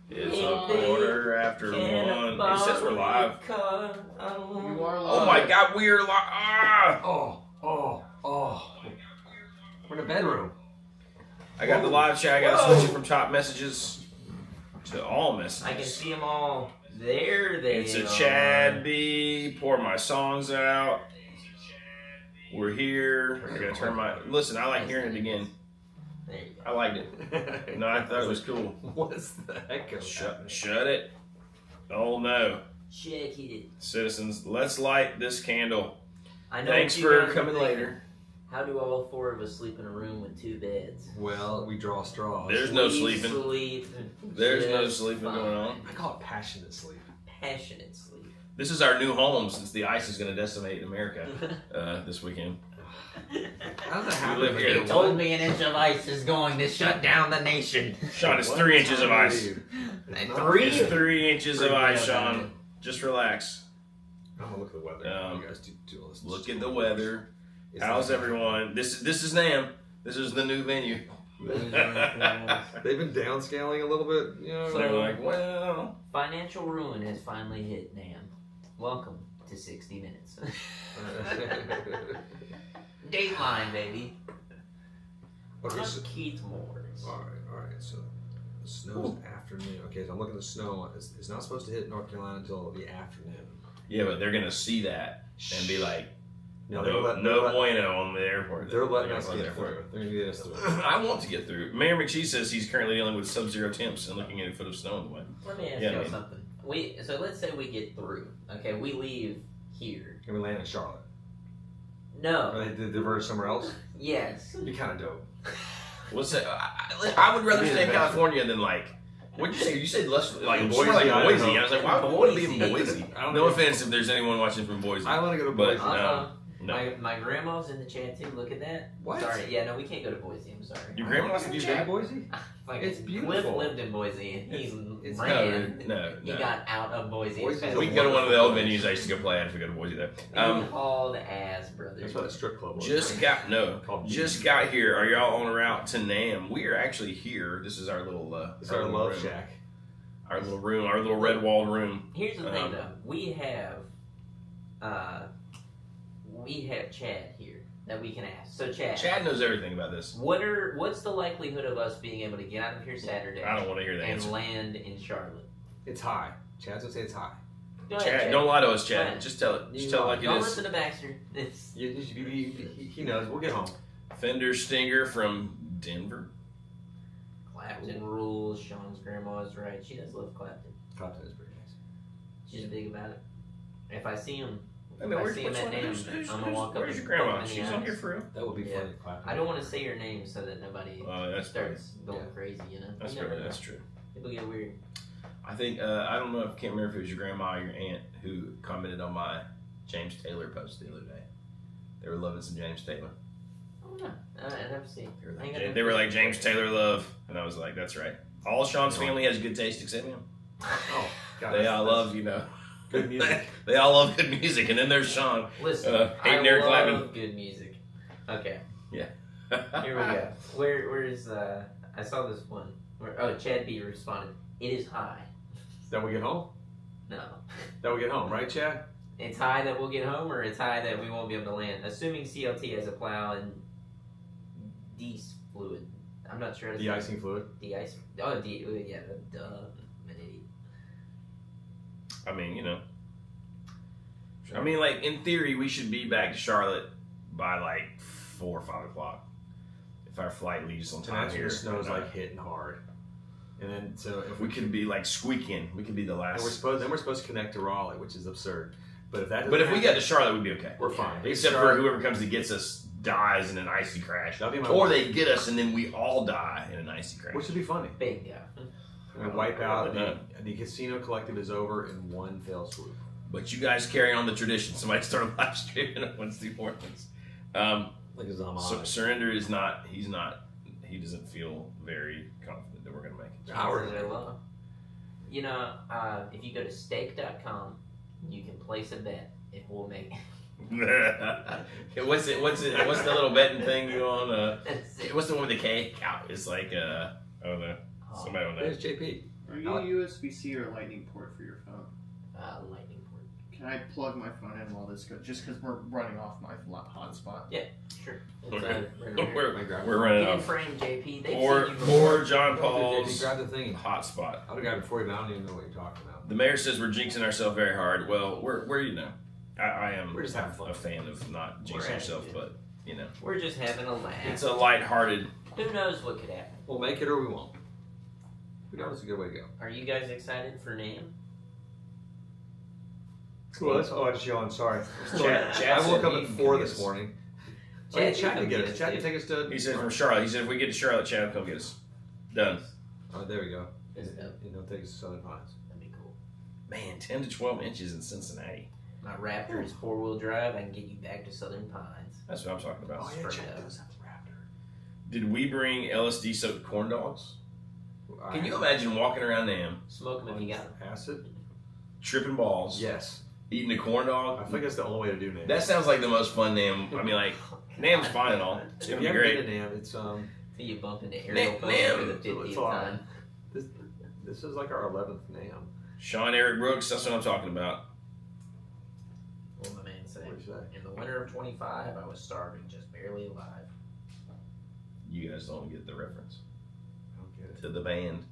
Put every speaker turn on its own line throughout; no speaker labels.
It's a quarter after 1. It says we're live.
You are live.
Oh my God, we are live. Ah!
Oh. We're in the bedroom.
I got the live chat. I got to switch it from top messages to all messages.
I can see them all. There they
It's a
are.
Chad B. Pour my songs out. We're here. I gotta turn my. Listen, I like hearing it again.
There you go.
I liked it. No, I thought it was cool.
What's the echo?
Shut it. Oh no.
Shit, he did.
Citizens, let's light this candle.
I know.
Thanks
you
for
guys
coming
think,
later.
How do all 4 of us sleep in a room with 2 beds?
Well, we draw straws.
There's no
We
sleeping.
Sleep
There's no
just
sleeping
fine.
going on.
I call it passionate sleep.
Passionate sleep.
This is our new home since the ice is going to decimate America this weekend.
How does that happen?
live here.
They told me an inch of ice is going to shut down the nation.
Sean, it's
What
3 inches of
time
ice.
are you?
And 3?
It's 3 inches of
Freak me
ice,
out,
Sean.
man.
Just relax.
I'm gonna look at the weather. You guys do all this.
Look at the weather.
It's
How's
like-
everyone? This is NAMM. This is the new venue.
They've been downscaling a little bit, you know.
So they're like, well,
Financial ruin has finally hit NAMM. Welcome to 60 Minutes. Dateline, baby.
Okay,
I'm
so,
Keith Morris.
all right. So the snow's afternoon. Okay, so I'm looking at the snow. It's not supposed to hit North Carolina until the afternoon.
yeah, but they're gonna see that and be like,
No,
no bueno on the airport.
They're letting
They're
us
gonna
get
go
through. They're gonna get us through.
I want to get through. Mayor McShee says he's currently dealing with sub-zero temps and looking at a foot of snow in the way.
Let me ask
Yeah,
you
man.
something. So let's say we get through. Okay, we leave here.
And we land in Charlotte.
No.
Or they divert somewhere else.
Yes.
It'd be kind of dope.
What's that? I would rather stay in California than like. What'd you say? You said less like
Boise,
Boise.
I don't
Boise.
know.
I was like, why would I want to be in
Boise.
Boise?
I don't
No
know.
offense if there's anyone watching from Boise.
I want to go to
But
Boise.
no.
My grandma's in the chat too. Look at that.
What?
Sorry. Yeah, no, we can't go to Boise. I'm sorry.
Your grandma's in
Have you
the
been to
chat?
Boise?
Like,
It's
Cliff
beautiful.
lived in Boise and he
It's-
ran.
No.
He got out of Boise.
Boise is
as
a
fast
We
as
can go to one of the old
Wonderful
venues I used to go play at if we go to Boise though.
he hauled ass, brother.
That's what a strip club was.
Just got here. Are y'all on route to NAMM? We are actually here. This is our little
It's our
little
love
room.
shack.
Our little room, our little red walled room.
Here's the thing, though. We have Chad here that we can ask. So,
Chad knows everything about this.
what's the likelihood of us being able to get out of here Saturday
I don't want to hear the
and
answer.
land in Charlotte?
It's high. Chad's gonna say it's high.
Go ahead,
Chad, don't lie to us,
Go
Chad.
ahead.
Just tell it. Just tell it like it
Don't
is.
listen to Baxter. It's
He knows. We'll get home.
Fender Stinger from Denver.
Clapton rules. Sean's grandma is right. She does love Clapton.
Clapton is pretty nice.
She's big about it. If I see him,
I mean,
If I
where's,
see him
which
at
one?
NAMM, I'm gonna walk up
Where's
and
your
poke
grandma?
him in the
She's on
eyes.
here for real.
That would be
Yeah.
funny. Clapton.
I don't want to say your name so that nobody
Oh, that's
starts going
Yeah.
crazy. You know,
That's
You never
true.
know.
That's true.
People get weird.
I think I don't know. I can't remember if it was your grandma or your aunt who commented on my James Taylor post the other day. They were loving some James Taylor.
Oh no, I'd have to see.
They were like James Taylor love, and I was like, that's right. All Sean's family has good taste except him.
Oh, God.
They all love,
good music.
They all love good music, and then there's Sean.
Listen,
hating
I
Eric
love
Clapton.
good music. Okay,
Yeah.
here we go. Where's I saw this one. Chad B responded. It is high.
Then we get home.
No,
Then we get home, right, Chad?
it's high that we'll get home, or it's high that we won't be able to land. Assuming CLT has a plow and de-ice fluid. I'm not sure.
De-icing fluid.
De-ice. Oh, yeah. Duh. I'm an idiot.
I mean, I mean, like in theory, we should be back to Charlotte by like 4 or 5 o'clock if our flight leaves on time
Tonight
here.
the snow's like hitting hard, and then so if
We could be like squeaking. We could be the
and
last.
we're supposed to connect to Raleigh, which is absurd. But if that
But if we
happen,
got to Charlotte, we'd be okay.
we're fine.
Except for
Charlotte-
whoever comes to gets us dies in an icy crash.
That'd be my
Or
wife.
they get us and then we all die in an icy crash.
which would be funny.
Big guy.
And wipe out
No.
the casino collective is over in one fell swoop.
But you guys carry on the tradition. Somebody start live streaming at Wednesday mornings.
Like a zombie.
Surrender is not. He doesn't feel very confident that we're going to make it.
Howard.
Chances are low. You know, if you go to stake.com, you can place a bet if we'll make it.
What's the little betting thing you on?
That's it.
What's the one with the K? Cow. It's like I don't know. Somebody don't know.
There's JP.
Are you USB-C or Lightning port for your phone?
Lightning port.
Can I plug my phone in while this goes? Just because we're running off my hotspot.
Yeah, sure. It's,
We're running
Get in
off.
frame, JP. They've
Or
seen you before.
John
If
Paul's
you grab the thing,
hotspot.
I would have grabbed it before you, but I don't even know what you're talking about.
The mayor says we're jinxing ourselves very hard. Well, we're you know, I am
We're just having fun.
a fan of not
We're
jinxing
having
yourself,
fun.
but you know,
We're just having a laugh.
it's a lighthearted.
Who knows what could happen?
We'll make it or we won't. Who knows? It's a good way to go.
Are you guys excited for NAMM?
Cool. I just yawned. Sorry.
Chad
I woke
said
up
he
at
can
4
get
this
us.
morning.
Chad,
Chad
you
can get
come
us. Chad can
dude.
take us to.
He said from Charlotte. He said if we get to Charlotte, Chad will come get us. Done.
Oh, there we go.
That's dope.
And he'll take us to Southern Pines.
That'd be cool.
Man, 10 to 12 inches in Cincinnati.
My Raptor is 4-wheel drive. I can get you back to Southern Pines.
That's what I'm talking about.
Oh yeah,
Straight
Chad
up.
does have the Raptor.
Did we bring LSD soaked corn dogs? Can
Alright.
you imagine walking around NAMM,
Smoke them if you got them.
Acid?
tripping balls,
Yes.
eating a corn
I
dog?
think that's the only way to do NAMM.
That sounds like the most fun NAMM. I mean, like, NAMM's fine and all. It's
If
gonna
you
be
haven't
great.
been to NAMM, it's
Till you bump into Ariel Post
NAMM.
for the
It's
50th
all
time.
this is like our 11th NAMM.
Sean Eric Brooks, that's what I'm talking about.
What my man say?
What do you say?
In the winter of 25, I was starving, just barely alive.
You guys don't get the reference
I don't get it.
to the band.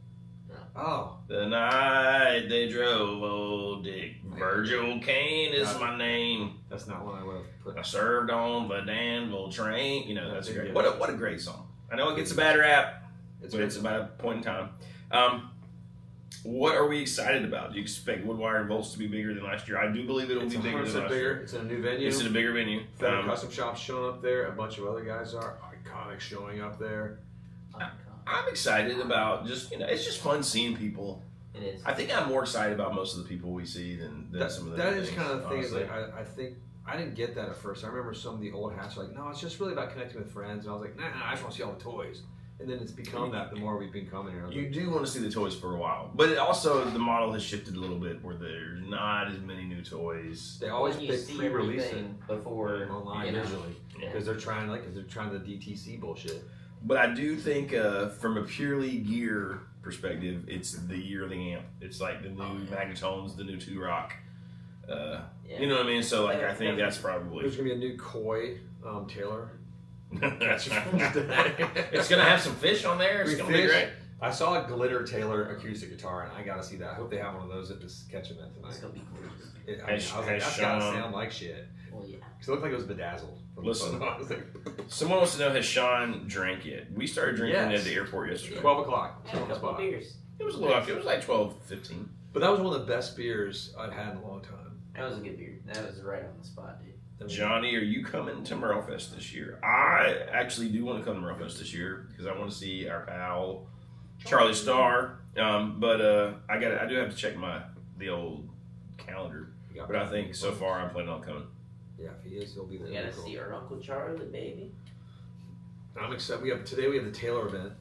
Oh,
The night they drove old Dick. Virgil Kane is my name.
that's not one I would have put.
I served on the Danville train. You know,
Yeah,
that's
I
great.
did.
What a great song. I know it gets a bad rap,
It's
but
good.
it's about a point in time. What are we excited about? Do you expect Woodwire and Volts to be bigger than last year? I do believe it will
It's
be bigger
100%
than last
bigger.
year.
It's in a new venue.
It's in a bigger venue.
Fender Custom Shop's showing up there. A bunch of other guys are iconic showing up there.
I'm excited about just, you know, it's just fun seeing people.
It is.
I think I'm more excited about most of the people we see than some of the
That
new
is
things,
kind of the thing. Is
honestly.
like I think I didn't get that at first. I remember some of the old hats were like, no, it's just really about connecting with friends. And I was like, nah, I just want to see all the toys. And then it's become that the more we've been coming here. I was
You
like,
do want to see the toys for a while, but it also the model has shifted a little bit where there's not as many new toys.
they always
When you see
pre-release it
everything before
online
you know.
visually
Yeah.
because they're trying the DTC bullshit.
But I do think from a purely gear perspective, it's the year of the amp. It's like the new Magnetones, the new 2-Rock.
Yeah.
You know what I mean? So like
Yeah,
I think that's probably
There's gonna be a new koi Taylor.
it's gonna have some fish on there. It's
We
gonna be
fish.
great.
I saw a glitter Taylor acoustic guitar, and I gotta see that. I hope they have one of those at this catch event
It's
tonight.
gonna be gorgeous.
I was like, that's gotta
Sean-
sound like shit.
Well, yeah.
Because it looked like it was bedazzled. From
Listen.
the photo. I was like,
Someone wants to know, has Sean drank yet? We started drinking
Yes.
at the airport yesterday.
12 o'clock.
Had a
On the
couple of
spot.
beers.
It was a little. It was like 12, 15.
But that was one of the best beers I'd had in a long time.
That was a good beer. That was right on the spot, dude.
I mean,
Johnny, are you coming to Merlefest this year? I actually do want to come to Merlefest this year because I want to see our pal Charlie Starr. But I do have to check the old calendar.
we got-
But I think so far I'm planning on coming.
Yeah, if he is, he'll be there.
We gotta
Cool.
see our Uncle Charlie, baby.
I'm excited. Today we have the Taylor event,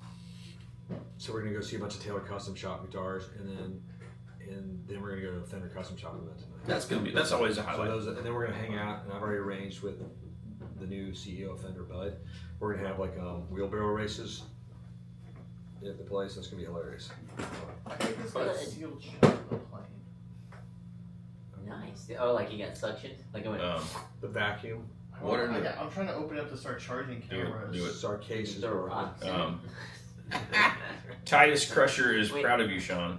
so we're gonna go see a bunch of Taylor Custom Shop guitars, and then we're gonna go to the Fender Custom Shop event tonight.
That's always a
So
highlight.
and then we're gonna hang out, and I've already arranged with the new CEO of Fender, Bud. We're gonna have like wheelbarrow races at the place. That's gonna be hilarious.
I think this got
But-
sealed shut on the plane.
Nice. Oh, like you got suctioned? Like I went.
The vacuum,
I'm trying to open it up to start charging
Do it,
cameras.
do it.
Sarcase is
the
broken.
rocks.
Titus Crusher is
Wait.
proud of you, Sean.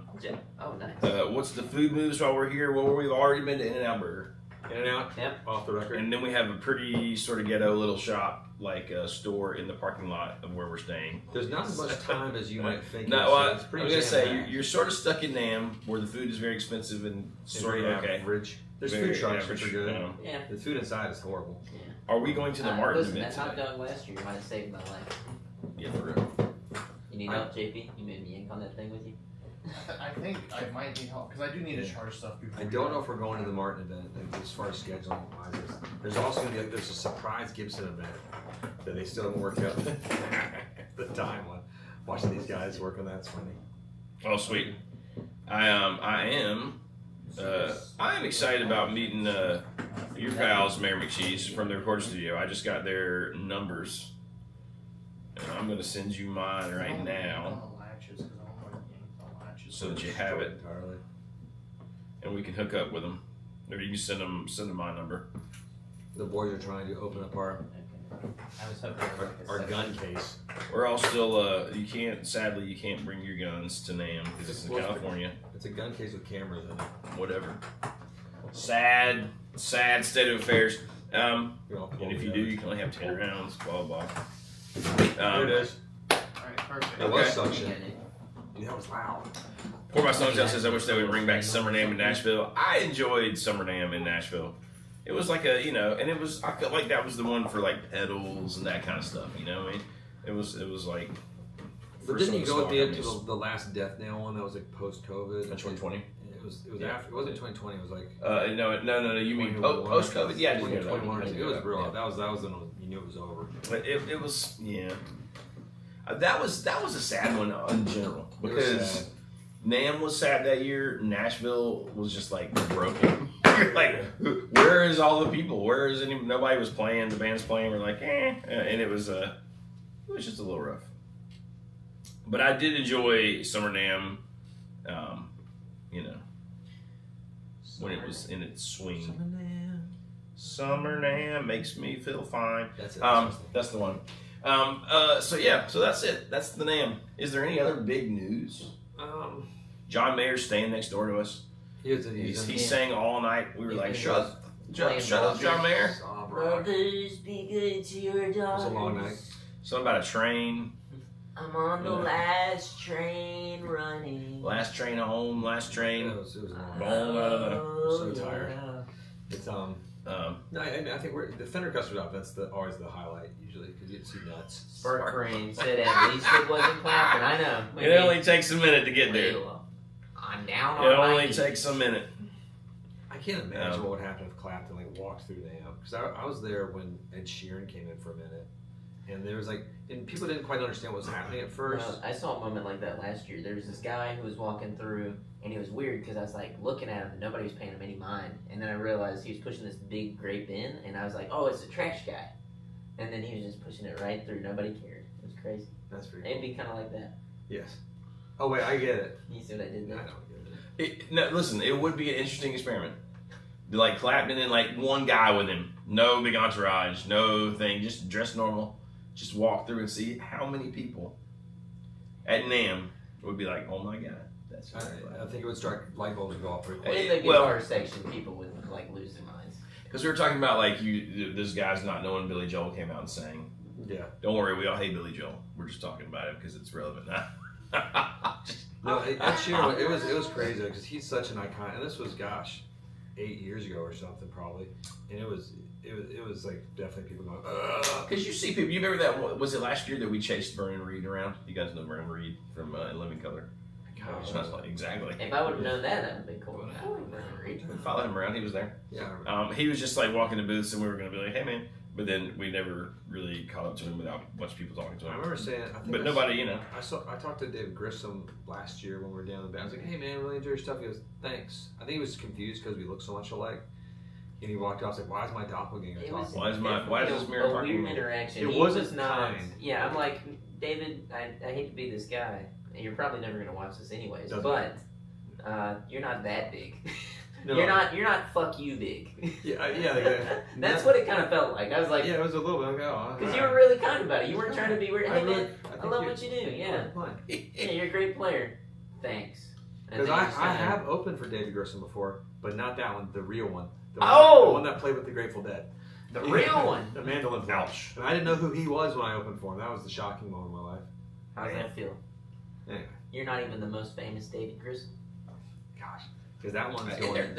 Oh, nice.
What's the food moves while we're here? Well, we've already been to In-N-Out Burger.
In and out,
Yep.
off the record.
And then we have a pretty sort of ghetto little shop, like a store in the parking lot of where we're staying.
There's not as much time as you might think.
No,
so
well,
it's
I
pretty
was gonna say
jam-packed.
you're sort of stuck in NAMM, where the food is very expensive and
It's
sort of
very
okay.
average. There's
Very
food trucks
average,
which are good.
you know.
Yeah.
The food inside is horrible.
Are we going to the Martin
Listen,
event
that hot
today?
dog last year might have saved my life.
Yeah, for real.
You need help, JP? You made me yank on that thing with you?
I think I might need help because I do need to charge stuff before.
I don't know if we're going to the Martin event like, as far as scheduling wise. There's also gonna be there's a surprise Gibson event that they still haven't worked out the time on. Watching these guys work on that's funny.
Oh, sweet. I am excited about meeting your pals, Mayor McCheese, from the recording studio. I just got their numbers, and I'm going to send you mine right now. so that you have it,
entirely.
and we can hook up with them, or you can send them my number.
The boys are trying to open up our
I was hoping it was like a
our
section.
gun case.
We're all still sadly you can't bring your guns to NAMM because it's in California.
It's a gun case with cameras in it.
Whatever. Sad state of affairs.
We all pull
And if you
together.
do, you can only have 10 rounds. Blah blah.
There it is.
Alright, perfect.
It was
Okay.
suction. Dude, that was loud.
Poor My Songs Out says, I wish they would bring back Summer NAMM in Nashville. I enjoyed Summer NAMM in Nashville. It was like and I felt like that was the one for like pedals and that kind of stuff, I mean? It was like.
But
for
didn't
some
you
of the
go
small
at the end to
companies.
the last Death Nail one that was like post-COVID?
2020?
It was
Yeah.
after. It wasn't 2020. It was like
No. You mean
21.
post COVID? Yeah, I just knew that.
2021. It was real.
Yeah.
That was the one you knew it was over.
But it was that was a sad one in general
It was
because
sad.
NAMM was sad that year. Nashville was just like broken. You're like, where is all the people? Where is nobody was playing? The band's playing. We're like, and it was just a little rough. But I did enjoy Summer NAMM. When it was in its swing. Summer NAMM makes me feel fine.
That's it.
That's the one. So that's it. That's the NAMM. Is there any other big news? John Mayer's staying next door to us. He sang all night. We were like, shut up, John Mayer.
Brothers, be good to your daughters.
It was a long night.
Something about a train.
I'm on the last train running.
Last train home. Last train.
It was a long night.
Oh,
I'm so tired.
yeah.
It's No, I think the Fender customer job. That's always the highlight usually because you get to see nuts.
Spark Crane said at least it wasn't clapping. I know.
It only takes a minute to get there.
I'm down
It
on
only
90.
takes a minute.
I can't imagine what would happen if Clapton walked through NAMM because I was there when Ed Sheeran came in for a minute, and there was and people didn't quite understand what was happening at first.
No, I saw a moment like that last year. There was this guy who was walking through, and it was weird because I was like looking at him and nobody was paying him any mind. And then I realized he was pushing this big gray bin, and I was like, oh, it's a trash guy. And then he was just pushing it right through. Nobody cared. It was crazy.
That's pretty
It'd
cool.
be kind of like that.
Yes. Oh wait, I get it.
You see what I did
I
there?
don't get it.
No, listen, it would be an interesting experiment. Be like Clapton and like one guy with him, no big entourage, no thing, just dress normal, just walk through and see how many people at NAMM would be like, oh my god, that's.
I think it would strike light bulbs would go off pretty
In
quick.
the guitar section, people would like lose their minds.
Because we were talking about like this guy's not knowing Billy Joel came out and sang.
Yeah.
Don't worry, we all hate Billy Joel. We're just talking about him because it's relevant now.
No, Ed Sheeran, it was crazy because he's such an icon, and this was 8 years ago or something probably, and it was like definitely people going. Ugh.
Because you see people. You remember that? Was it last year that we chased Vernon Reed around? You guys know Vernon Reed from In Living Color.
Gosh,
Exactly.
If I would have known that, that would have been cool. I like Vernon Reed.
We followed him around. He was there.
yeah.
He was just like walking the booths, and we were going to be like, "Hey, man," but then we never really caught up to him without a bunch of people talking to
I
him.
remember saying,
But nobody,
I talked to Dave Grissom last year when we were down in the band. I was like, "Hey man, really enjoy your stuff." He goes, "Thanks." I think he was confused because we look so much alike. And he walked off. I was like, "Why is my doppelganger
It was-
talking?"
Why is this mirror
a
talking?
weird interaction.
It
He
wasn't
was not.
kind.
Yeah, I'm like, David, I hate to be this guy, and you're probably never gonna watch this anyways.
Doesn't
but you're not that big.
No.
You're not fuck you big.
Yeah.
That's what it kind of felt like. I was like,
Yeah, it was a little bit.
because you were really kind about it. You weren't trying to be weird. Hey
really-
man, I love what you do. Yeah, yeah, you're a great player. Thanks. And
Because
then
I
you just kinda-
have opened for David Grissom before, but not that one, the real one. The
Oh!
one that played with the Grateful Dead.
the real one.
The mandolin player.
Ouch.
And I didn't know who he was when I opened for him. That was the shocking moment in my life.
How does that feel?
Anyway,
You're not even the most famous David Grissom.
gosh. Because that one's
And
going.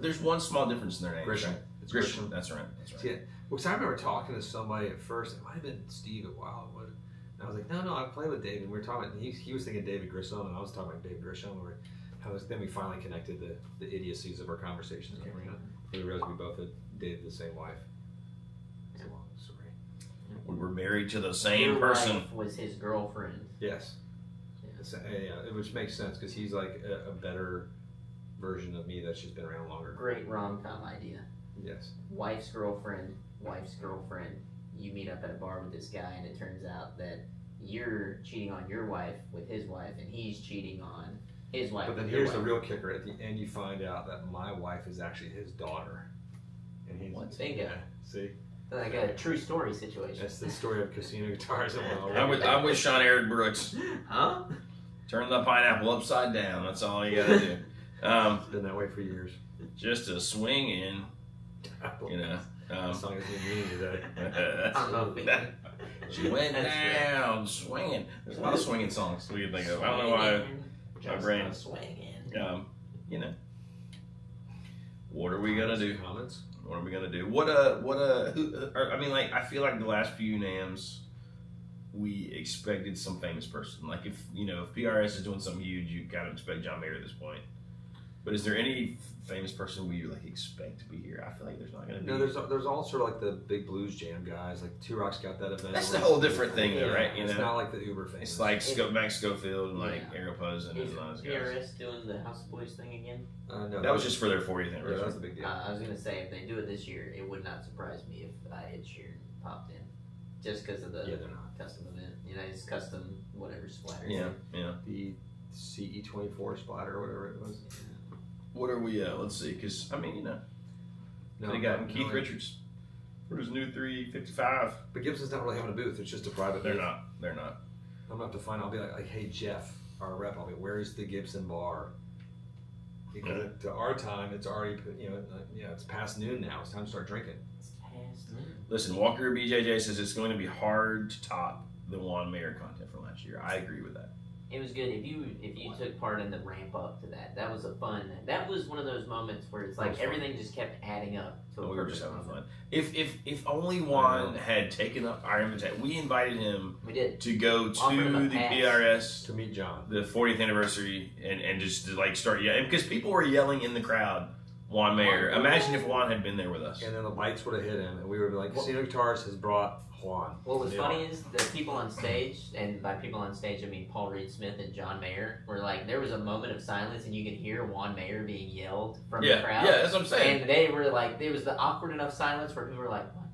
there's one small difference in their names.
Grisham.
Right?
It's
Grisham.
Grisham.
That's right. That's right.
Yeah. Because I remember talking to somebody at first. It might have been Steve at Wildwood. And I was like, no, I play with David. And we were talking. He was thinking David Grissom, and I was talking about David Grisham. Then we finally connected the idiocies of our conversations. And we realized we both had dated the same wife. It's a long story.
We were married to the same
Your
person.
wife was his girlfriend.
Yes. Yeah, which makes sense because he's like a better version of me that's just been around longer.
Great rom-com idea.
Yes.
Wife's girlfriend. You meet up at a bar with this guy, and it turns out that you're cheating on your wife with his wife, and he's cheating on His wife.
But then
your
here's the
wife.
real kicker. At the end, you find out that my wife is actually his daughter. And he's
What? Bingo.
Yeah, see?
Like a true story situation.
That's the story of casino guitars.
I'm with Sean Eric Brooks.
Huh?
Turn the pineapple upside down. That's all you gotta do.
It's been that way for years.
Just a swing in, you know.
That song is mean today.
I don't know if
She went
That's
down swinging. There's a lot of swinging songs we can think of. I don't know why. My brain.
Swinging.
You know. What are we gonna do?
Comments?
What are we gonna do? I mean, like, I feel like the last few NAMMs, we expected some famous person. Like, if PRS is doing something huge, you kind of expect John Mayer at this point. But is there any famous person we like expect to be here? I feel like there's not gonna be.
No, there's all sort of like the big blues jam guys. Like Two Rock's got that event.
That's a whole different thing, though, right?
It's not like the Uber famous.
It's like Max Schofield and like Aeropose and
Is
those guys.
PRS doing the House of Boys thing again?
No,
That was just for their 40th
yeah, that
anniversary.
was the big deal.
I was gonna say if they do it this year, it would not surprise me if Ed Sheeran popped in, just because of the
Yeah, they're not.
custom event. His custom whatever splatter.
Yeah, yeah.
The CE24 splatter or whatever it was.
What are we? Let's see, because I mean,
No,
they got Keith
no,
Richards for his new 355.
But Gibson's not really having a booth. It's just a private
They're
booth.
not. They're not.
I'm gonna have to find. I'll be like, hey Jeff, our rep. I'll be, where's the Gibson bar? Because to our time, it's already it's past noon now. It's time to start drinking.
It's past noon.
Listen, Walker BJJ says it's going to be hard to top the Juan Mayer content from last year. I agree with that.
It was good if you took part in the ramp up to that. That was that was one of those moments where it's like everything just kept adding up to a
We were just
perfect
having
moment.
fun. If only Juan had taken up our invitation, we invited him
We did.
to go
Offered him a
to the
pass.
PRS,
To meet John.
the 40th anniversary, and just to like start yelling because people were yelling in the crowd, Juan Mayer. Imagine if Juan had been there with us.
And then the lights would have hit him, and we would be like, Casino Guitars has brought Juan.
What was funny is the people on stage, and by people on stage I mean Paul Reed Smith and John Mayer, were like, there was a moment of silence and you could hear Juan Mayer being yelled from the crowd.
Yeah, that's what I'm saying.
And they were like, there was the awkward enough silence where people were like, what?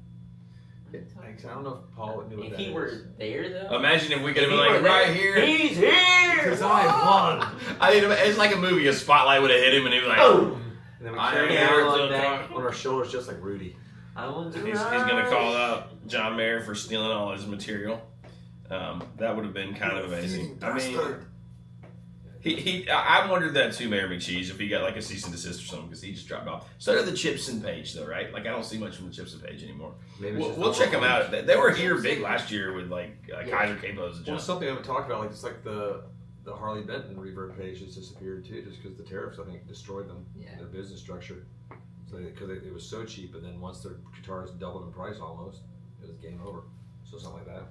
Thanks. I don't know if Paul knew what
If
that
he
is.
were there though.
Imagine if we could have
If
been
he
like
were there,
right here.
He's here!
Because I won.
I mean, it's like a movie. A spotlight would have hit him, and he was like,
Boom!
And then we
I
carried
am
him
here
on
to
back.
talk.
on our shoulders just like Rudy.
I want to
He's going to call out John Mayer for stealing all his material. That would have been kind of amazing. I mean, I wondered that too, Mayor McCheese, if he got like a cease and desist or something because he just dropped off. So did the Chipson page, though, right? Like I don't see much from the Chipson page anymore.
Maybe it's just
We'll
not
check them
on
out. They were here big last year with like Kaiser Capos and
Well,
John.
something I haven't talked about, like it's like the Harley Benton reverb page has disappeared too, just because the tariffs I think destroyed them, their business structure. So because it was so cheap, and then once their guitars doubled in price almost, it was game over. So something like that.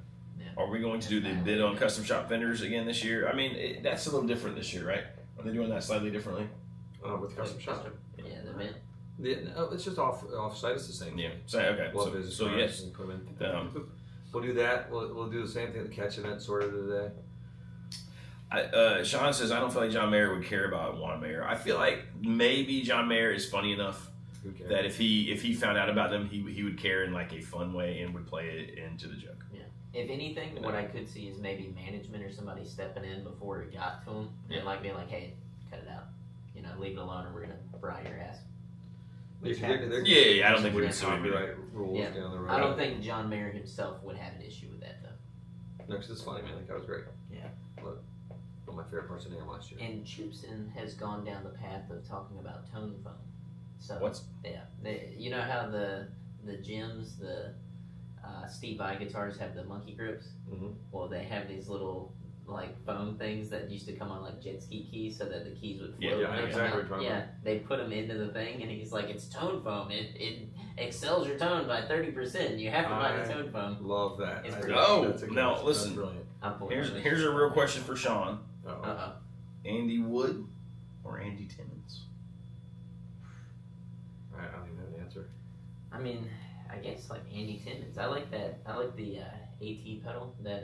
Are we going to do the bid on custom shop vendors again this year? I mean, that's a little different this year, right? Are they doing that slightly differently?
With custom shop.
Yeah, the event.
Yeah, no, it's just off site. It's the same.
Yeah.
thing.
So, okay.
We'll have business
So
cards
yes.
and put 'em in. We'll do that. We'll do the same thing at the catch event sort of today.
Sean says, I don't feel like John Mayer would care about Juan Mayer. I feel like maybe John Mayer is funny enough
Who cares?
that if he found out about them, he would care in like a fun way and would play it into the joke.
If anything, what I could see is maybe management or somebody stepping in before it got to him and like being like, "Hey, cut it out, leave it alone, or we're gonna fry your ass." Which happens.
Yeah, I don't think we
we're
would sue him.
copyright rules
Yeah.
down the road.
I don't think John Mayer himself would have an issue with that though.
No, because it's funny, man. Like that was great.
Yeah.
Look, one of my favorite parts of NAMM last year.
And Chipson has gone down the path of talking about tone foam. So
What's
you know how the gyms, the Steve Vai guitars have the monkey grips?
Mhm.
Well, they have these little like foam things that used to come on like jet ski keys so that the keys would float.
Yeah,
when
I know
they
exactly
come
what you're
out.
talking
Yeah, they put them into the thing, and he's like, "It's tone foam. It excels your tone by 30%. You have to buy the tone foam."
Love that.
It's
I
pretty
think
cool.
that's a good-
Now,
that's
listen.
brilliant.
I'm pulling
here's a real question for Sean:
Uh-oh.
Andy Wood or Andy Timmons?
I don't even have an answer.
I mean, I guess like Andy Timmons. I like that. I like the AT pedal that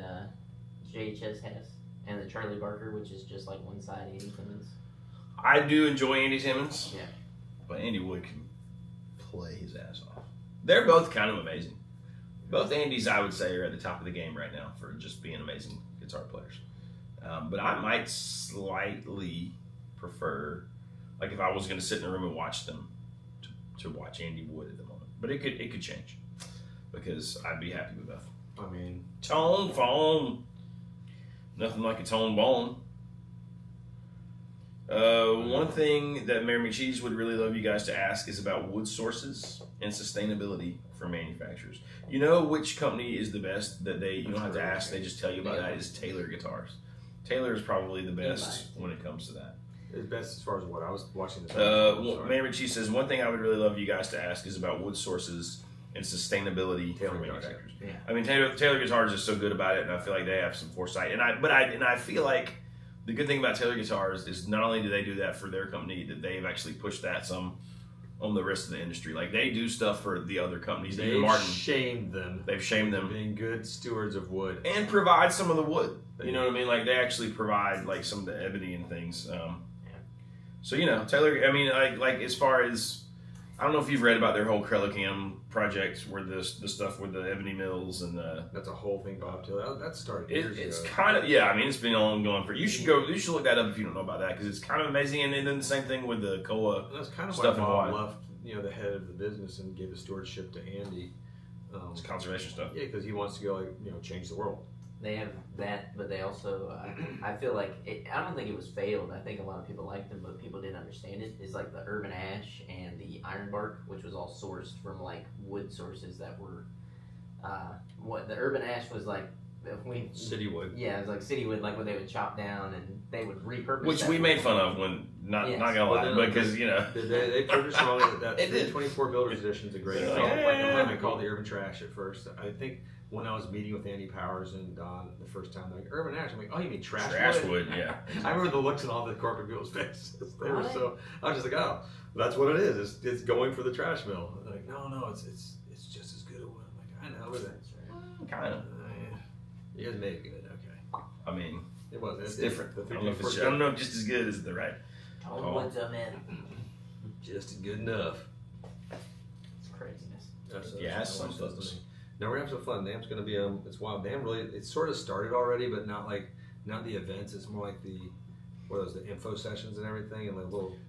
JHS has, and the Charlie Barker, which is just like one side Andy Timmons.
I do enjoy Andy Timmons.
Yeah.
But Andy Wood can play his ass off. They're both kind of amazing. Both Andys, I would say, are at the top of the game right now for just being amazing guitar players. But I might slightly prefer, like if I was going to sit in a room and watch them, to watch Andy Wood at the moment. But it could change because I'd be happy with both.
I mean,
Tone phone, nothing like a tone bone. One thing that Mary McCheese would really love you guys to ask is about wood sources and sustainability for manufacturers. You know which company is the best that you don't have to ask, they just tell you about that is Taylor Guitars. Taylor is probably the best when it comes to that.
it's best as far as what I was watching the
Mary McCheese says, one thing I would really love you guys to ask is about wood sources and sustainability for manufacturers.
Yeah.
I mean, Taylor Guitars is so good about it, and I feel like they have some foresight. And I feel like the good thing about Taylor Guitars is not only do they do that for their company, that they've actually pushed that some on the rest of the industry. Like they do stuff for the other companies.
They've
Martin,
shamed them.
they've shamed them
being good stewards of wood
and provide some of the wood. You know what I mean? Like they actually provide like some of the ebony and things. So you know, Taylor. I mean, like as far as I don't know if you've read about their whole Crelicam project, where the stuff with the ebony mills and
that's a whole thing, Bob Taylor. That started years ago.
It's kind of I mean, it's been ongoing for. You should look that up if you don't know about that because it's kind of amazing. And then the same thing with the Koa.
And that's kind of
stuff
why
in
Bob
Hawaii.
left, the head of the business and gave the stewardship to Andy.
It's conservation stuff.
Yeah, because he wants to go change the world.
They have that, but they also, I feel like, I don't think it was failed. I think a lot of people liked them, but people didn't understand it. It's like the urban ash and the iron bark, which was all sourced from like wood sources that were, what the urban ash was like,
City wood.
Yeah, it was like city wood, like what they would chop down and they would repurpose.
Which we made fun of when, not gonna lie, because
They produced all that.
They did.
24 Builders Edition is a great
Yeah.
film. I called the Urban Trash at first. I think when I was meeting with Andy Powers and Don the first time, they're like, Urban Ash. I'm like, oh, you mean trash
wood, yeah.
I remember the looks on all the corporate people's faces. They were
Really?
I was just like, oh, that's what it is. It's going for the trash mill. They're like, no, it's just as good a wood. I'm like, I know, but that's
Kind of.
you guys made it good. Okay.
I mean,
It was.
it's different.
The
I don't know if just as good as the right.
Oh, what's up, man?
Just good enough.
It's craziness.
That's some stuff.
No, we're gonna have some fun. NAMM's gonna be it's wild. NAMM really, it's sort of started already, but not the events. It's more like the info sessions and everything, and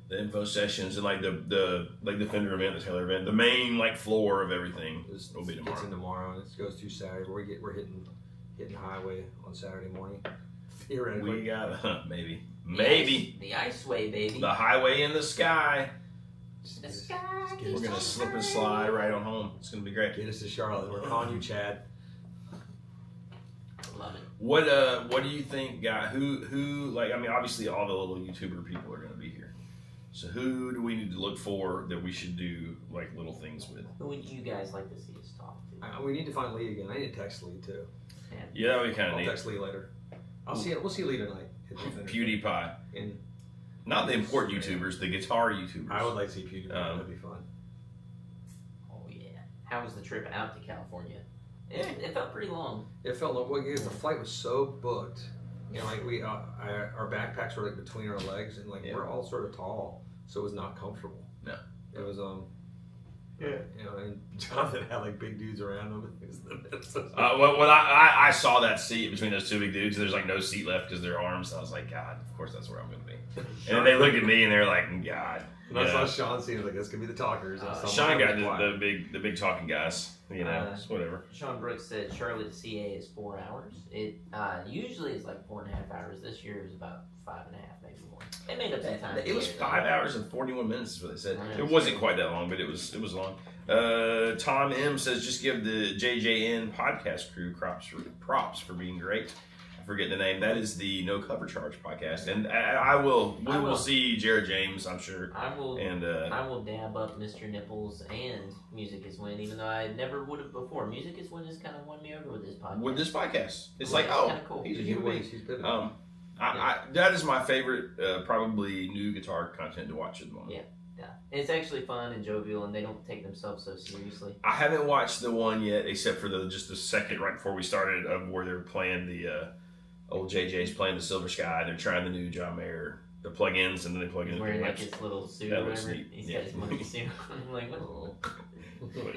The info sessions and like the Fender event, the Taylor event, the main like floor of everything will be tomorrow.
It's in tomorrow, and it goes through Saturday. We're hitting highway on Saturday morning. Theoretically,
We got maybe
The Iceway, baby.
the highway in the sky.
The sky.
We're gonna slip and slide right on home. It's gonna be great.
Get us to Charlotte. We're calling you, Chad.
Love it.
What do you think, guy? Who like? I mean, obviously all the little YouTuber people are gonna be here. So who do we need to look for that we should do like little things with?
Who would you guys like to see us talk to?
We need to find Lee again. I need to text Lee too.
Yeah, we kind of
I'll
need
text Lee later. We'll see Lee tonight.
PewDiePie.
And
Not the import YouTubers, the guitar YouTubers.
I would like to see PewDiePie. That'd be fun.
Oh yeah. How was the trip out to California? It felt pretty long.
It felt like the flight was so booked. Like our backpacks were like between our legs, and we're all sort of tall, so it was not comfortable.
No.
It was and Jonathan had like big dudes around him.
I saw that seat between those two big dudes. There's like no seat left because their arms. I was like, God, of course that's where I'm going to be. And then they looked at me and they're like, God.
And I saw Sean seeing like, this could be the talkers.
Sean got the big talking guys. It's whatever.
Sean Brooks said Charlotte to CA is 4 hours. It usually is like 4.5 hours. This year it was about 5.5, maybe more. They made up that time.
It was 5 hours and 41 minutes is what they said.
Yeah.
It wasn't quite that long, but it was long. Tom M says, just give the JJN podcast crew props for being great. I forget the name. That is the No Cover Charge podcast, and we will see Jared James, I'm sure.
I will.
And
I will dab up Mr. Nipples and Music Is Win, even though I never would have before. Music Is Win has kind of won me over with this podcast. It's like, it's kinda cool.
he's a human being. That is my favorite, probably new guitar content to watch at the moment.
Yeah. It's actually fun and jovial, and they don't take themselves so seriously.
I haven't watched the one yet, except for just the second right before we started of where they're playing the old JJ's playing the Silver Sky. They're trying the new John Mayer, the plugins, and then they plug in.
He's wearing like his little suit or whatever. He's got his monkey suit. I'm like, what?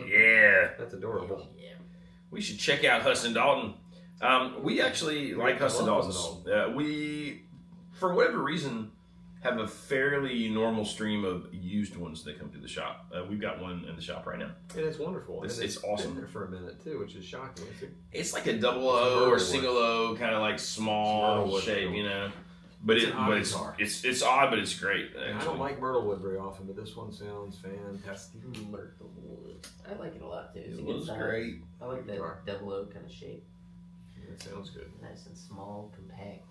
Yeah,
that's adorable.
Yeah.
We should check out Huston Dalton. We actually like Huston Dalton. We, for whatever reason, have a fairly normal stream of used ones that come through the shop. We've got one in the shop right now.
And it's wonderful.
It's
Been
awesome.
there for a minute too, which is shocking.
It's like a double O or single O, kind of like small
Myrtlewood
shape,
too.
you know. But
It's an odd guitar.
it's odd, but it's great.
And I don't like Myrtlewood very often, but this one sounds fantastic.
Myrtlewood. I like it a lot too. It's a
It
good
was
size.
great.
I like that
Guitar.
double O kind of shape.
It sounds good.
Nice and small, compact.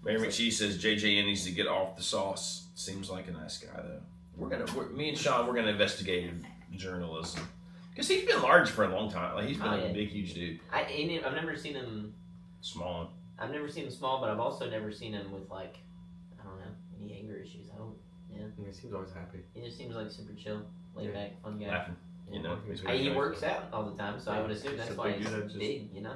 Mary McShee says JJ needs to get off the sauce. Seems like a nice guy though. Me and Sean, we're gonna investigate journalism because he's been large for a long time. Like he's been a big, huge dude.
I've never seen him
Small.
I've never seen him small, but I've also never seen him with like, I don't know, any anger issues.
He seems always happy.
He just seems like super chill, laid
Yeah.
back, fun guy.
Laughing. You know.
He works out all the time, so I would assume that's
So
why
big
he's
dude that just-
big, you know?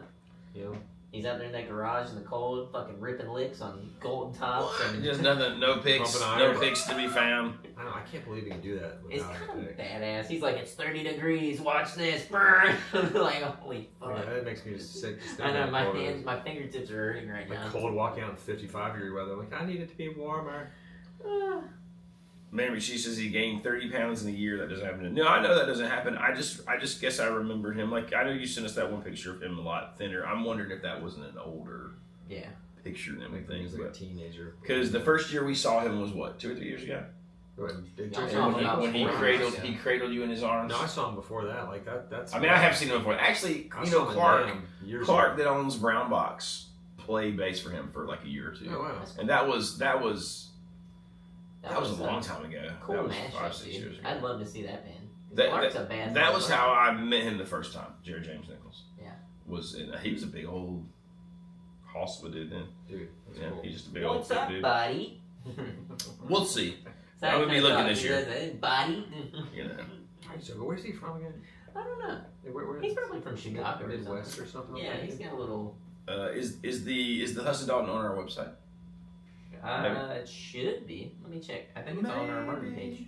You know?
He's out there in that garage in the cold, fucking ripping licks on golden tops. And
Just nothing. No pics.
Pumping
No
iron.
pics to be found.
I don't know, I can't believe he can do that.
it's
without
kind of
it.
badass. He's like, it's 30 degrees, watch this, burn! Like, holy fuck.
Yeah, that makes me just sick. Just
I
thinking
know,
about it.
my fingertips are hurting right
Like
now.
cold walking out in 55-degree weather. Like, I need it to be warmer.
Mary, she says he gained 30 pounds in a year. That doesn't happen. No, I know that doesn't happen. I just guess I remembered him. Like I know you sent us that one picture of him a lot thinner. I'm wondering if that wasn't an older picture than we
Like,
think.
he's like a teenager.
Because the first year we saw him was what, 2 or 3 years ago?
Go ahead.
Yeah,
And
saw him
when
about
he
4
cradled
years
he cradled you in his arms.
No, I saw him before that. Like that's.
I mean, I have seen him before. Actually,
I
you
saw
know,
him in
Clark
NAMM years
Clark
ago.
that owns Brown Box played bass for him for like a year or two.
Oh wow.
And that was a long
a
time ago.
Cool
that was
mashup,
5, 6
dude.
years ago.
I'd love to see that band.
That-
Clark's a bad
That was
motherfucker.
how I met him the first time. Jared James Nichols.
Yeah.
He was a big old hospital dude then.
Dude, that's
Yeah,
cool.
he's just a big
What's
old
up,
dude.
buddy?
We'll see.
Sorry,
I would be
can't
looking
talk.
this year.
He says, buddy.
You know.
Alright, so where's he from again?
I don't know.
Where
He's probably from Chicago or
Midwest
something.
or something.
Yeah,
like
he's
that?
got a little.
Is the Hudson Dalton on our website?
It should be. Let me check. I think it's on our marketing page.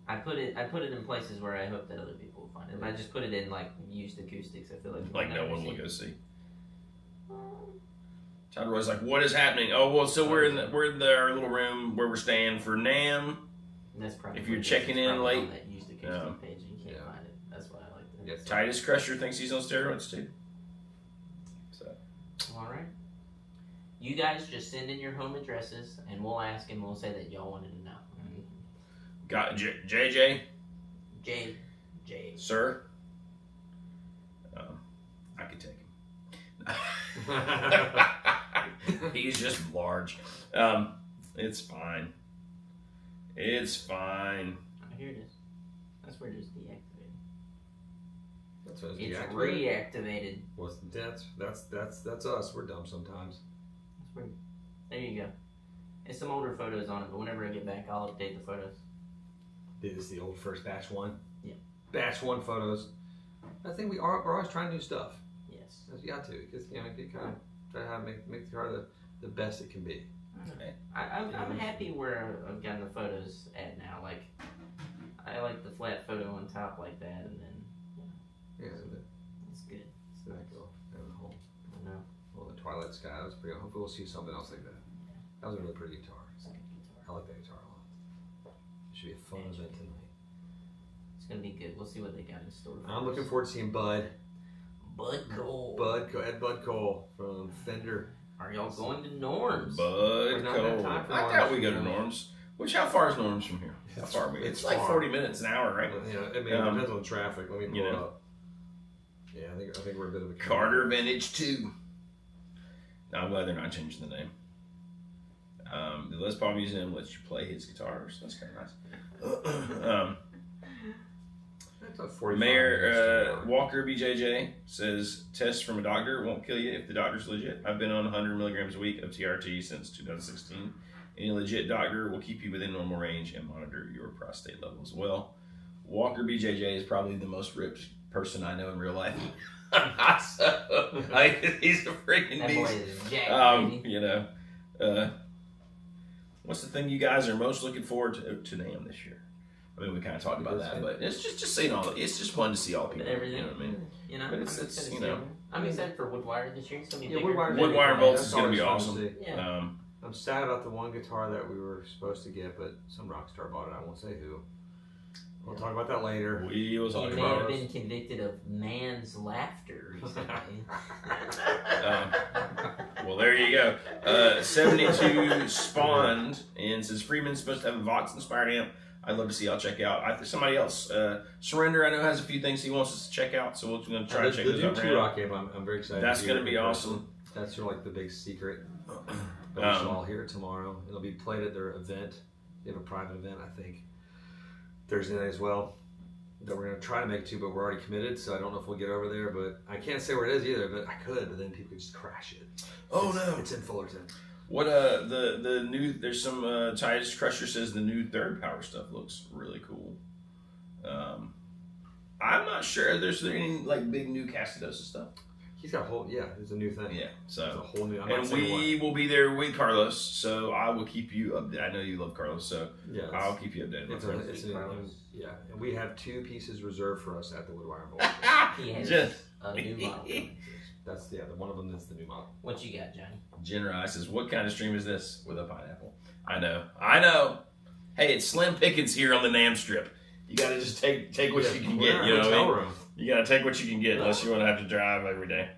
I put it in places where I hope that other people will find it. I just put it in like used acoustics. I feel like
No one will
see.
go see. Todd Roy's like, what is happening? Oh well, so we're in our little room where we're staying for NAMM.
And that's probably
If you're
what it is.
checking
It's
in
probably
late.
on that used acoustic page, and you can't
Yeah.
find it. That's why I like that.
Yes.
Titus Crusher thinks he's on steroids too. So
All right. You guys just send in your home addresses, and we'll ask him. We'll say that y'all wanted to know.
got JJ,
J.
sir. I could take him. He's just large. It's fine. It's fine.
Oh, here it is. That's where it is deactivated.
That's what
It's
deactivated.
reactivated.
What's that's us. We're dumb sometimes.
That's weird. There you go. There's some older photos on it, but whenever I get back, I'll update the photos.
This is the old first batch one.
Yeah.
Batch one photos. I think we're always trying new stuff.
Yes.
You got to, because you kind of try to make the car the best it can be.
I'm happy where I've gotten the photos at now. Like, I like the flat photo on top like that, and then
Yeah.
it's good.
It's that go down the hole.
I know.
Well, the Twilight Sky. That was pretty. Hopefully, we'll see something else like that. That was a really pretty guitar.
It's like a guitar.
I like that guitar a lot. It should be a fun event tonight.
It's gonna be good. We'll see what they got in store. For
I'm
us.
looking forward to seeing Bud.
Bud Cole.
Bud Cole from Fender.
Are y'all going to Norm's?
Bud
not got
Cole.
time for
I
Norm's,
thought we go to
you know.
Norm's. How far is Norm's from here? How far are we? It's like
far.
40 minutes an hour, right?
You know, I mean, it depends on traffic. Let me pull
you
it
know.
up. Yeah, I think we're a bit of a
Carter Vintage 2. No, I'm glad they're not changing the name. The Les Paul Museum lets you play his guitars. That's kind of nice.
That's a 45
Mayor
minutes.
Walker BJJ says, test from a doctor won't kill you if the doctor's legit. I've been on 100 milligrams a week of TRT since 2016. Any legit doctor will keep you within normal range and monitor your prostate levels. Well, Walker BJJ is probably the most ripped person I know in real life. So, he's a freaking
That boy
beast.
is jacked, baby.
You know, what's the thing you guys are most looking forward to NAMM this year? I mean, we kind of talked about that, but it's just seeing all. It's just fun to see all people.
Everything.
You know what I mean?
You know,
But it's
I'm excited
you
to see
know.
it. I'm excited for Woodwire this year. It's gonna be
Yeah,
bigger.
Woodwire
Woodwire bolts
That's
is going to
always
be
fun
awesome.
see.
Yeah.
I'm I'm sad about the one guitar that we were supposed to get, but some rock star bought it. I won't say who. We'll talk about that later.
We was
You
talking
may
about
have been convicted of man's laughter recently.
Well, there you go. 72 spawned, and since Freeman's supposed to have a Vox-inspired amp, I'd love to see y'all check out. Somebody else, Surrender, I know has a few things he wants us to check out, so we're going to try to check those out.
The new rock amp, I'm very excited.
That's going to be awesome.
That's sort of like the big secret. But we should all hear it tomorrow. It'll be played at their event. They have a private event, I think, Thursday night as well, that we're going to try to make too, but we're already committed, so I don't know if we'll get over there, but I can't say where it is either, but I could, but then people could just crash it.
No.
It's in Fullerton.
What the new, there's some Titus Crusher says the new third power stuff looks really cool. I'm not sure there's any like big new Castadosa stuff.
He's got a whole, it's a new thing.
Yeah, so
it's a whole new.
And we will be there with Carlos, so I will keep you updated. I know you love Carlos, so I'll keep you updated.
And we have 2 pieces reserved for us at the Woodwire Bowl.
He has a new model.
That's the one of them is the new model.
What you got, Johnny?
Jen Rice says, "What kind of stream is this with a pineapple?" I know. Hey, it's Slim Pickens here on the NAMM strip. You gotta just take what you can get. You know what I mean? You gotta take what you can get, unless you want to have to drive every day.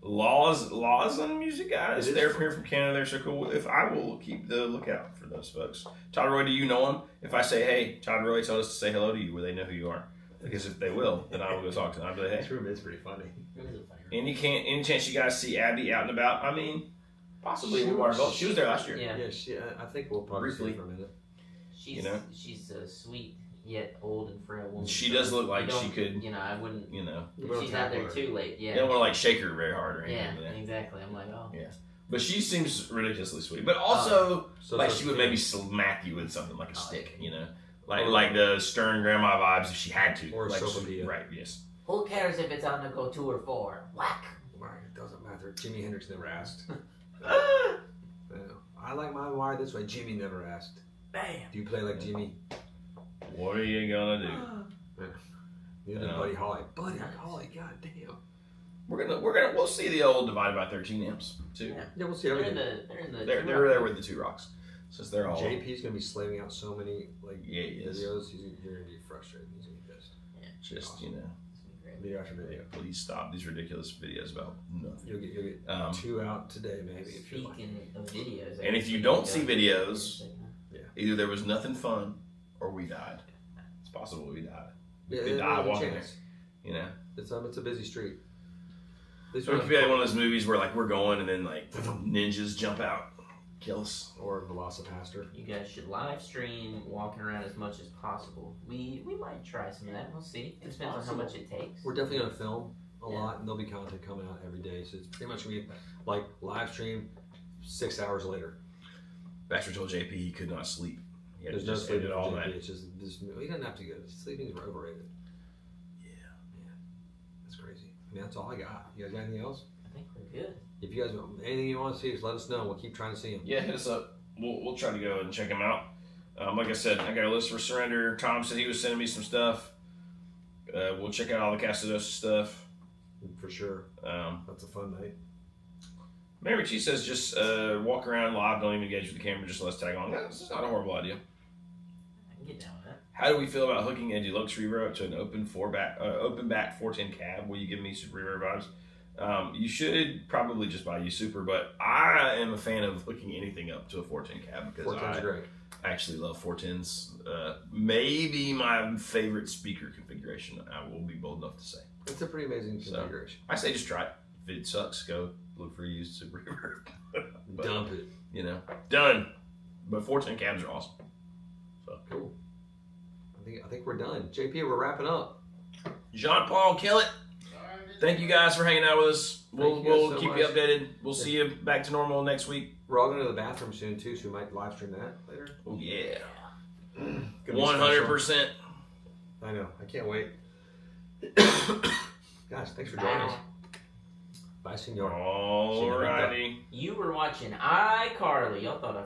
Laws on music guys. They're here from Canada. They're so cool. If I will keep the lookout for those folks. Todd Roy, do you know them? If I say, "Hey, Todd Roy told us to say hello to you," will they know who you are? Because if they will, then I will go talk to them. I'll be like, "Hey."
This room is pretty funny.
Any chance you guys see Abby out and about? I mean, possibly she was there last year.
Yeah,
I think we'll probably see her for a minute.
She's a sweet yet old and frail woman.
She does look like she could.
I wouldn't.
She's
not there too late. Yeah.
You don't want to like shake her very hard or anything.
Yeah, exactly. I'm like, oh.
Yeah. But she seems ridiculously sweet. But also, like she would maybe smack you with something like a stick, like the stern grandma vibes if she had to.
Or
like
Sophia.
Right, yes.
Who cares if it's on the go 2 or 4? Whack.
Right, it doesn't matter. Jimi Hendrix never asked. I like my wire this way. Jimmy never asked.
Bam.
Do you play like Jimmy?
What are you gonna do?
Neither did Buddy Holly. Buddy Holly, god damn.
We'll see the old divided by 13 amps too.
Yeah, we'll see everything.
They're there with the 2 rocks. Since they're all
JP's gonna be slaving out so many videos. You're gonna be frustrated. He's gonna be pissed.
Yeah.
Just
awesome. Video after video.
Please stop these ridiculous videos about nothing.
You'll get 2 out today, maybe.
Speaking of videos,
and if you don't see videos, either there was nothing fun or we died. It's possible we died. We could die walking there. It's
a busy street.
It could be like one of those movies where like we're going and then like ninjas jump out, kill us.
Or Velocipaster.
You guys should live stream walking around as much as possible. We might try some of that. We'll see. It depends on how much it takes.
We're definitely gonna film a lot, and there'll be content coming out every day. So it's pretty much gonna be like live stream 6 hours later.
Baxter told JP he could not sleep.
There's no sleeping all night. It's just he doesn't have to go. Sleeping is overrated. Yeah. That's crazy. I mean, that's all I got. You guys got anything else?
I think we're good.
If you guys anything you want to see, just let us know. We'll keep trying to see them.
Yeah, hit us up. We'll try to go and check them out. Like I said, I got a list for Surrender. Tom said he was sending me some stuff. We'll check out all the Castadosa stuff.
For sure. That's a fun night.
Mary Chi says just walk around live, don't even engage with the camera, just let us tag along. That's not a horrible idea.
I can get down with that.
How do we feel about hooking a deluxe reverb to an open back 410 cab? Will you give me super reverb vibes? You should probably just buy you super, but I am a fan of hooking anything up to a 410 cab because I actually love 410s. Maybe my favorite speaker configuration, I will be bold enough to say.
It's a pretty amazing configuration.
I say just try it. If it sucks, go look for a used super reverb.
Dump it.
Done. But 410 cabs are awesome. So
cool. I think we're done. JP, we're wrapping up.
Jean Paul, kill it. Thank you guys for hanging out with us. We'll keep you updated. We'll see you back to normal next week.
We're all going to the bathroom soon too, so we might live stream that later.
Oh yeah. 100%.
I know. I can't wait. Guys, thanks for joining us. Bye, senor.
Alrighty.
You were watching iCarly. Y'all thought I